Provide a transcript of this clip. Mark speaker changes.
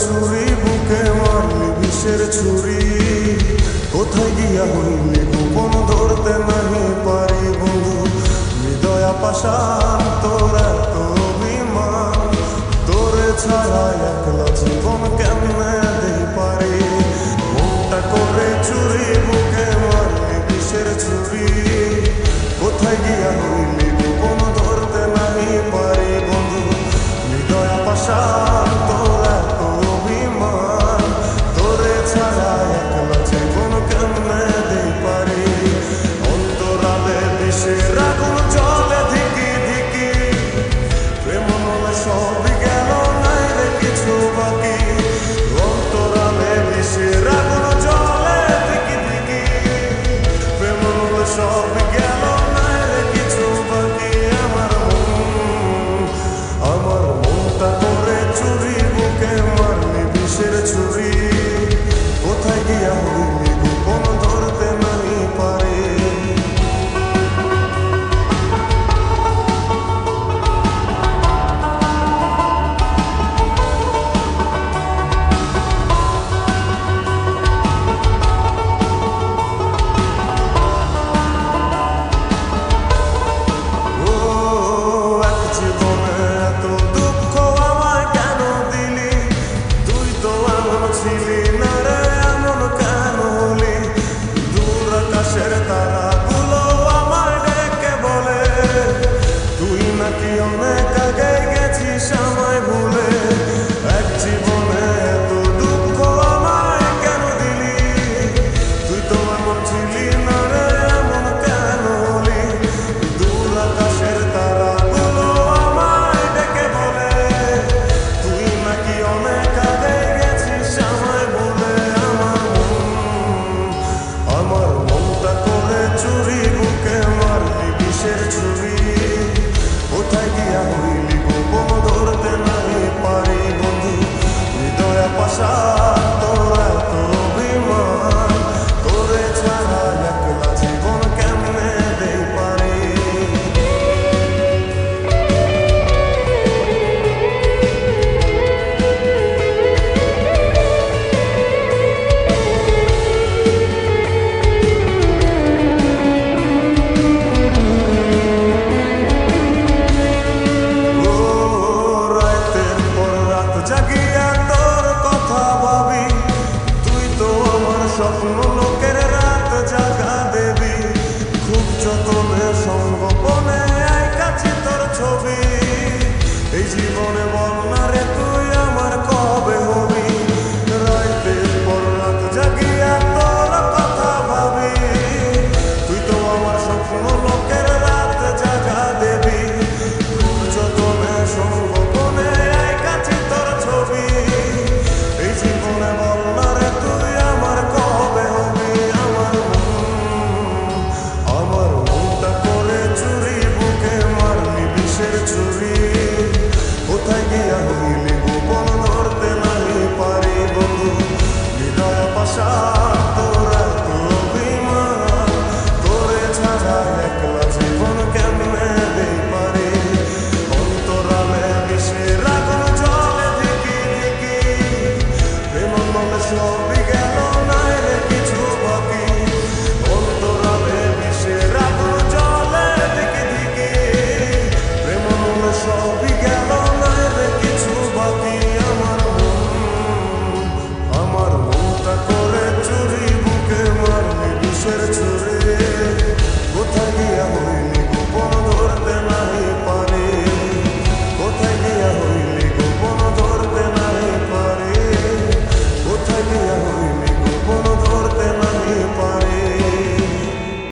Speaker 1: চুরি বুকে মারলি বিষের ছুরি কোথায় গিয়া হইলি গোপন ধরতে নাহি পারি বন্ধু হৃদয় পাষাণ তোর এত অভিমান তোরে ছাড়া একলা জীবন কেমনে দেই পারি মনটা করে চুরি বুকে মারলি বিষের ছুরি কোথায় গিয়া হইলি গোপন ধরতে নাহি পারি বন্ধু হৃদয় পাষাণ তোর এত অভিমান তোরে ছাড়া একলা জীবন কেমনে দেই পারি অন্তরালে বিষের আগুন জ্বলে ধিকি ধিকি প্রেম নলে সবই গেল নাই রে কিছু বাকি অন্তরালে বিষের আগুন জ্বলে ধিকি ধিকি প্রেম নলে সবই গেল নাই রে কিছু বাকি আমার মনটা করে চুরি বুকে মারলি বিষের ছুরি কোথায় গিয়া হইলি গোপন ধরতে নাহি পারি তারাগুলো আমায় ডেকে বলে তুই নাকি অনেক আগে গেছিস আমায় ভুলে এক জীবনে এত দুঃখ আমায় কেন দিলি তুই তো এমন ছিলি না রে এমন কেন হলি দূর আকাশের তারাগুলো আমায় ডেকে বলে তুই নাকি অনেক আগে গেছিস আমায় ভুলে আমার মনটা করে চুরি বুকে মারলি বিষের ছুরি কোথায় গিয়া হইলি গোপন ধরতে নাহি পারি বন্ধু হৃদয় পাষাণ তোর এত অভিমান তোরে ছাড়া একলা জীবন কেমনে দেই পারি জাগিয়া তোর কথা ভাবি তুই তো আমার স্বপ্ন